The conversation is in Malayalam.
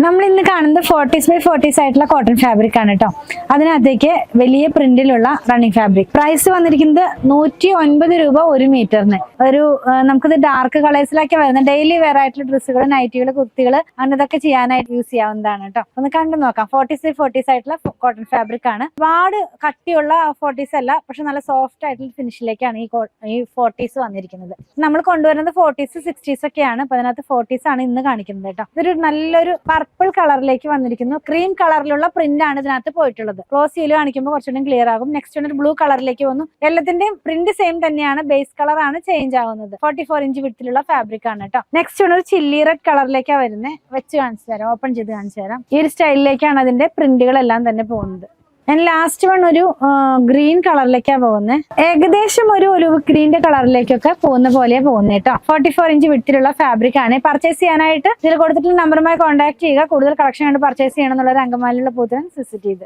നമ്മൾ ഇന്ന് കാണുന്നത് 40s by 40s ആയിട്ടുള്ള കോട്ടൺ ഫാബ്രിക് ആണ് കേട്ടോ. അതിനകത്തേക്ക് വലിയ പ്രിന്റിലുള്ള റണ്ണിങ് ഫാബ്രിക്. പ്രൈസ് വന്നിരിക്കുന്നത് 109 രൂപ 1 മീറ്ററിന്. നമുക്കിത് ഡാർക്ക് കളേഴ്സിലൊക്കെ വരുന്നത് ഡെയിലി വെയർ ആയിട്ടുള്ള ഡ്രസ്സുകൾ, നൈറ്റികൾ, കുർത്തികൾ അങ്ങനെ ഇതൊക്കെ ചെയ്യാനായിട്ട് യൂസ് ചെയ്യാവുന്നതാണ് കേട്ടോ. ഒന്ന് കണ്ടു നോക്കാം. 40s by 40s ആയിട്ടുള്ള കോട്ടൺ ഫാബ്രിക് ആണ്. ഒരുപാട് കട്ടിയുള്ള 40s അല്ല, പക്ഷെ നല്ല സോഫ്റ്റ് ആയിട്ടുള്ള ഫിനിഷിലേക്കാണ് ഈ 40s വന്നിരിക്കുന്നത്. നമ്മൾ കൊണ്ടുവരുന്നത് 40s 60s ഒക്കെയാണ്. അപ്പൊ അതിനകത്ത് 40s ആണ് ഇന്ന് കാണിക്കുന്നത് കേട്ടോ. ഇതൊരു നല്ലൊരു പർപ്പിൾ കളറിലേക്ക് വന്നിരിക്കുന്നു. ക്രീം കളറിലുള്ള പ്രിന്റ് ആണ് ഇതിനകത്ത് പോയിട്ടുള്ളത്. ക്ലോസ് ചെയ്ത് കാണിക്കുമ്പോൾ കുറച്ചുകൂടി ക്ലിയർ ആകും. നെക്സ്റ്റ് ഒരു ബ്ലൂ കളറിലേക്ക് വന്നു. എല്ലാത്തിന്റെയും പ്രിന്റ് സെയിം തന്നെയാണ്, ബേസ് കളർ ആണ് ചേഞ്ച് ആവുന്നത്. 44 ഇഞ്ച് വിഡ്ത്തിലുള്ള ഫാബ്രിക് ആണ് കേട്ടോ. നെക്സ്റ്റ് ഒരു ചില്ലി റെഡ് കളറിലേക്കാണ് വരുന്നത്. വെച്ച് കാണിച്ചു തരാം, ഓപ്പൺ ചെയ്ത് കാണിച്ചു തരാം. ഈ ഒരു സ്റ്റൈലിലേക്കാണ് അതിന്റെ പ്രിന്റുകളെല്ലാം തന്നെ പോകുന്നത്. ലാസ്റ്റ് വൺ ഒരു ഗ്രീൻ കളറിലേക്കാണ് പോകുന്നത്. ഏകദേശം ഒരു ഒലിവ് ഗ്രീന്റെ കളറിലേക്കൊക്കെ പോകുന്ന പോലെയാണ് പോകുന്നത് കേട്ടോ. 44 ഇഞ്ച് വിഡ്ത്തിലുള്ള ഫാബ്രിക് ആണ്. പർച്ചേസ് ചെയ്യാനായിട്ട് ഇതിൽ കൊടുത്തിട്ടുള്ള നമ്പറുമായി കോൺടാക്ട് ചെയ്യുക. കൂടുതൽ കളക്ഷൻ കണ്ട് പർച്ചേസ് ചെയ്യണം എന്നുള്ളത് അങ്കമാലിയുള്ള പൂത്തിനെ വിസിറ്റ് ചെയ്ത്